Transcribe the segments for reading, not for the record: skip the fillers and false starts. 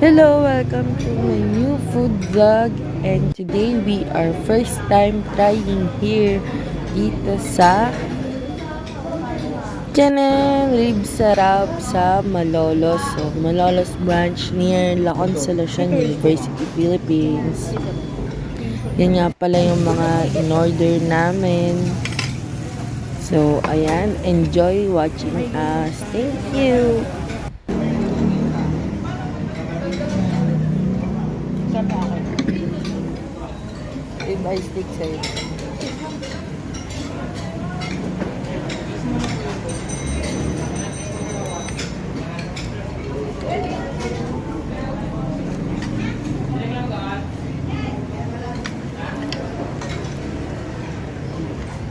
Hello, welcome to my new food vlog, and today we are first time trying here dito sa Tiyanan Rib Sarap sa Malolos. So, Malolos branch near La Consolacion University, Philippines. Yan nga pala yung mga in-order namin. So, ayan, enjoy watching us. Thank you! Rib eye stick sa'yo.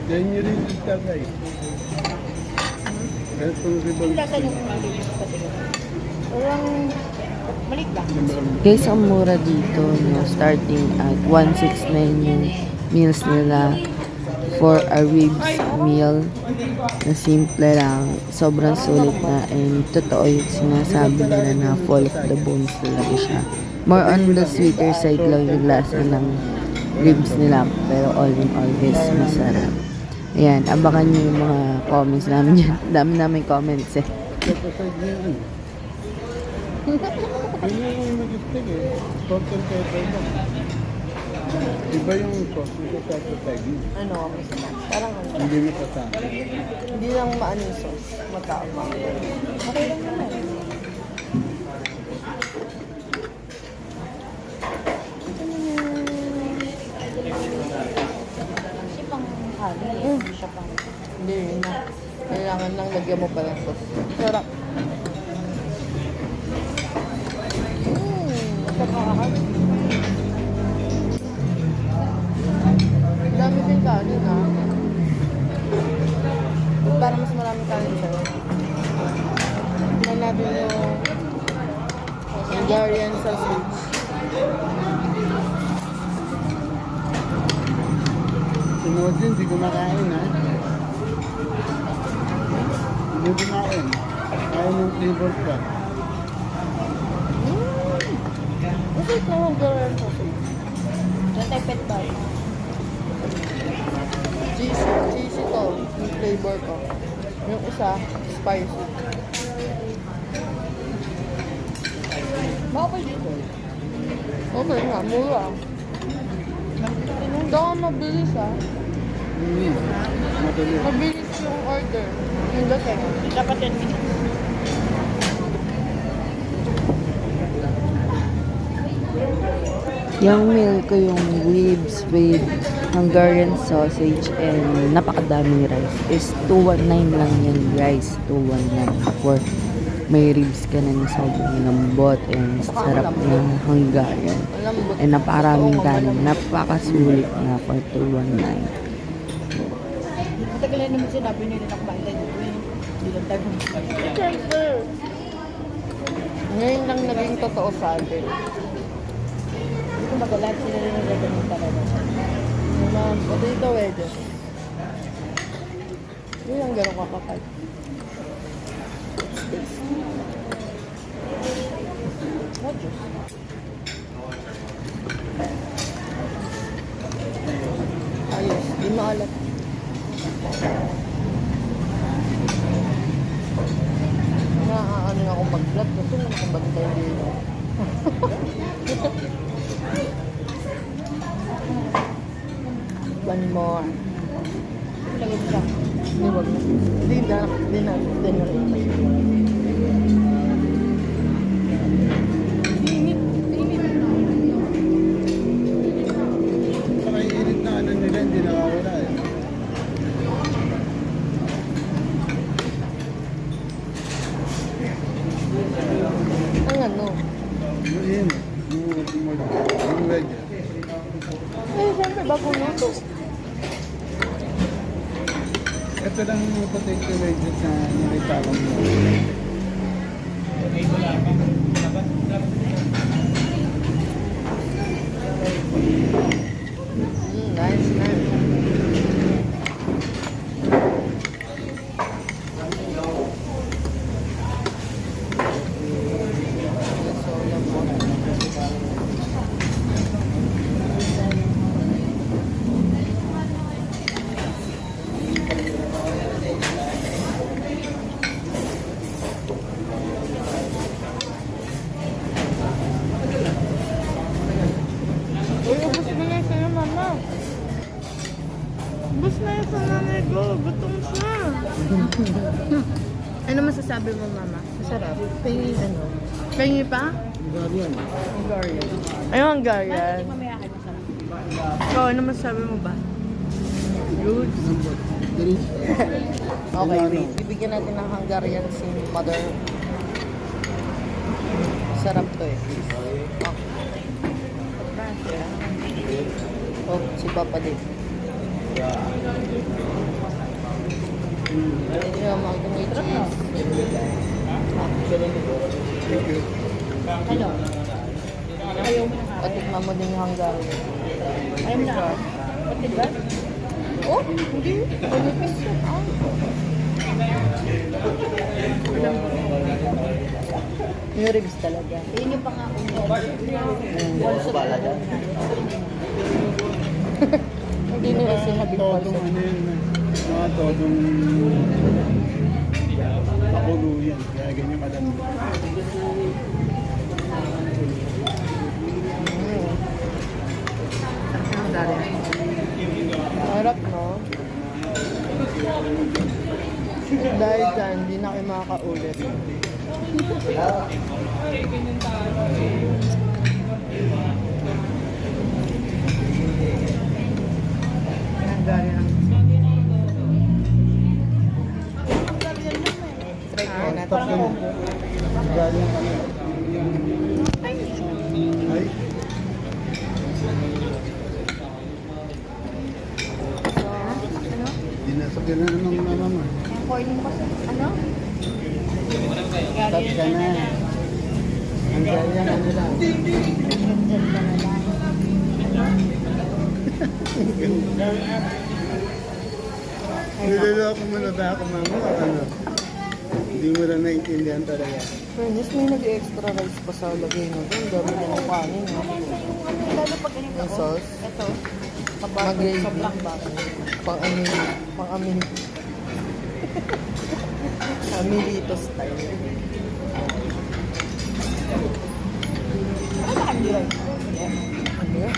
Yan nyo rin yung tagay. Kaya itong ribang Walang maliit lang. Guys, ang mura dito, no? Starting at 169 yung meals nila for a ribs meal na simple lang. Sobrang sulit na, and totoo yung sinasabi nila na full of the bones talaga siya. More on the sweeter side lang yung lasa ng ribs nila, pero all in all, guys, masarap. Ayan, abangan nyo yung mga comments namin dyan. Dami namin comments eh. kapasag niya yun. Yun yung nag-istig eh. Salt and pepper mo. Iba yung sauce yung kapasag niya. Ano, masarap. Parang ano. Hindi mo kasama. Hindi lang maano yung sauce. Matama. Okay lang naman. Kasi pang hali. Hindi siya pang... Hindi rin na. Kailangan lang lagyan mo pa ng sauce. Sarap. Masarap. Dami din kanin ha. Para mas marami kanin sa'yo. Tignan natin yung Hungarian sausage. Sunod din, hindi kumakain ha. Hindi kumain. Ayaw ng flavor pa. Masarap na Hungarian sausage. Natepet ba? Cheesy to. Yung flavor ko. Yung isa, spicy. Bakit dito? Okay nga, mura. Hindi ako mabilis ha. Madali. Mabilis yung order. Yung dating. Dapat 10 minutes. Yung meal ko yung ribs with Hungarian sausage and napakadaming rice is 219 lang yan guys. 219 for may ribs ka na sobrang lambot and sarap ng Hungarian. And napakaraming kanin. Napakasulit na for 219. Matagal na naman sinabi nila na kumain tayo dito eh. Hindi lang tayo kumain. Siyempre. Ngayon lang naging totoo sa atin. Dito magalat sila rin ang gagawin talaga. Yung mga potato wedges. Yun ang gano'ng kakapal. What juice? Ayos, di maalat. Naaano na akong mag-vlog. Gusto mo akong bantay dito. One more. Lagay mo siya. Hindi, wag na. Hindi na. Init. Init. Saka yung init na ano nila, hindi nakawala eh. Ang ano? Yung init. Yung wedges. Eh, siyempre, bagong luto. Ito lang yung potato wedges na nilitawan mo. Nice. ko, gutom siya. Ano masasabi mo, Mama? Masarap. Pengi, ano? Pengi pa? Hungarian. Hungarian. Ay, Hungarian. Ikaw, ano masasabi mo ba? Good. Number 3. Okay, wait. Bibigyan natin ng Hungarian si Mother. Sarap to eh. Oh, si Papa din. Yeah, may cheese. Thank you. Ano? Ayaw mo na. Patikman mo din yung Hungarian. Ayaw mo na. Patid ba? Oh, hindi. Manipis yun. Ah. Yung ribs talaga. Yun yung pangako mo. Balso talaga. Hindi nila sinabi Todong balso. ano yun, mga todong pakuluyan. Kaya ganyan kadami. Harap, no? Dahil dyan, hindi na kayo makakaulit. Try ko na. Tapos ganun. Galing kami. Ay. Dinasakyan na ng mama mo. Ano? Stop ka na. Ang gaya na nila. Niloloko mo na ba ako, mama? O ano? Hindi mo na naintindihan talaga. Fairness, may nag-extra rice pa sa lagay na doon. Dami na ng kanin. No? Lalo pag ganito. Yung sauce. Ito. Mag-gravy. Sa black box. Pang-amin. Pang-amin. Amilito style. Ano ba kami rice? Ano yun?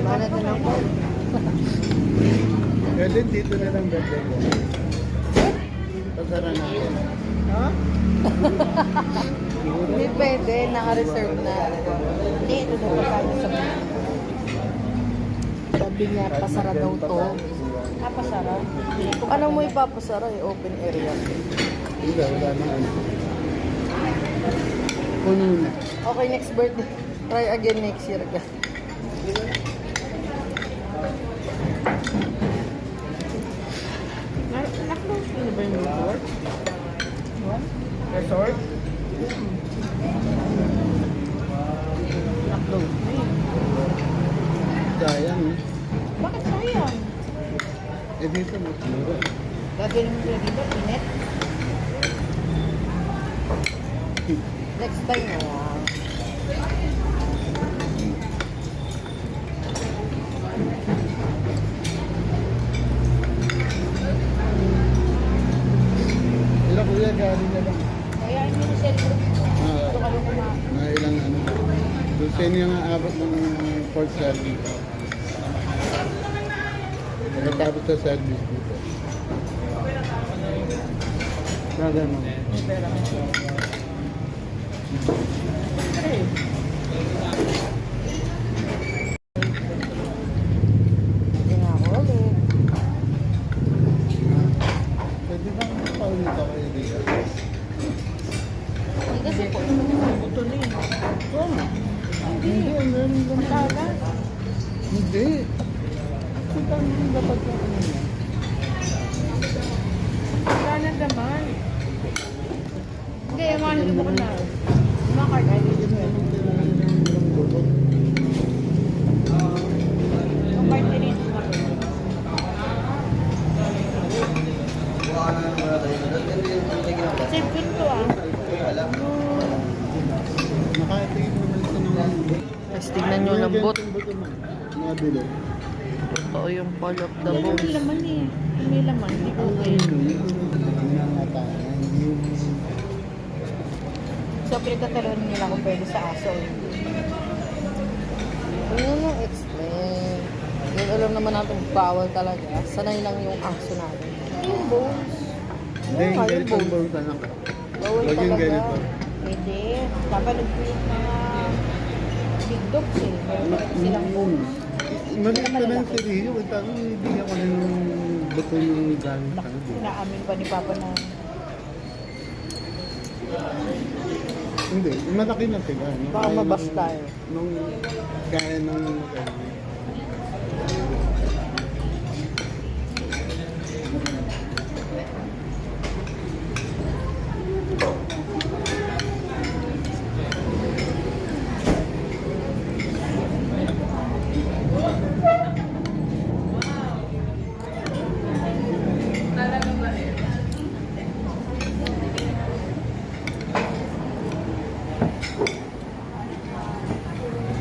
Mana din ako. Pwede dito na lang birthday ko. Pasara natin. Ha? Hindi pwede. Naka-reserve na. Hindi, ito daw pagkano sa Sabi niya, pasara daw to. napasarap. Kung ano mo ipapasara eh, open area. Hindi, wala na ano. Puno na. Okay, next birthday. Try again next year ka. Na-close ko na ba yung resort? Resort? Na-close na yun. Sayang eh. Bakit sayang? Eh dito mas mura. Gagawin mo sila dito, init. Next time na lang. Sila kuya, galing na lang. Kaya hindi mo cellphone. Ito ka lang kumain. Mga ilang ano. Doon yung aabot ng port service. Pagkatapos sa service dito. Brother mo. Hindi na ako ulit. Pwede bang paulit ako kayo dito? Hindi kasi po. Ito na yun. Hindi, ang meron lang. Talaga? Hindi. Kita mo dapat yung ano niya. Wala na naman. Hindi, yung mga nito ko na. Yung mga card ID. Yung card ID. Save ko to ah. Nakatingin naman sa naman. Tapos tignan nyo lambot. Mga bilog. Totoo yung fall of the May bones. laman eh. May laman. Hindi ko okay. So, pinagtatalunan nila kung pwede sa aso. Ano nang explain? Yun, alam naman natin bawal talaga. Sanay lang yung aso natin. Yung bones. Hindi, Oo nga, yung ganito ang bones. bawang tanong. Bawal Huwag yung talaga. ganito. Pwede. Dapat nag-create mga big dogs eh. Meron pa rin silang bones. Maliit pa lang si Rio. Ito, bigyan ko na yung buto yung galing sa kanila. Inaamin pa ni Papa na Hindi, malaki na sila. no? Baka Kaya mabas nung- tayo. Nung kaya nung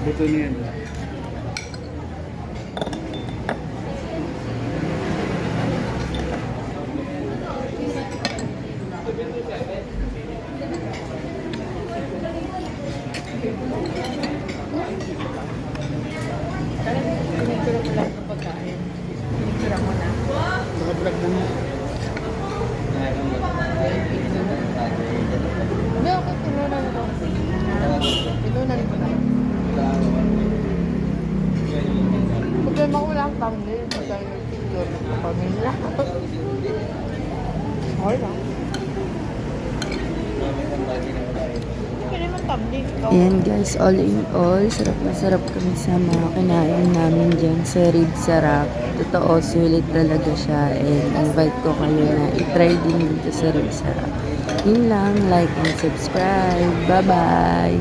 buto niyan. pinipira mo lang ng pagkain. Pinipira mo na. Saka vlog mo. Hindi, okay. Tinunan ko. Tinunan ko na. Problema ko lang thumbnail. Pagka yung picture ng pamilya. Okay lang. Hindi naman tabli. Ikaw. Ayan guys, all in all, sarap na sarap kami sa mga kinain namin dyan sa Rib Sarap. Totoo, sulit talaga siya and invite ko kayo na itry din dito sa Rib Sarap. Yun lang, like and subscribe. Bye-bye!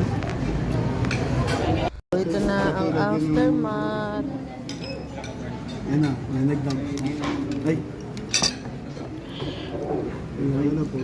So, ito na ang aftermath. Yan na, nanagdam. Ay! Ayun na po.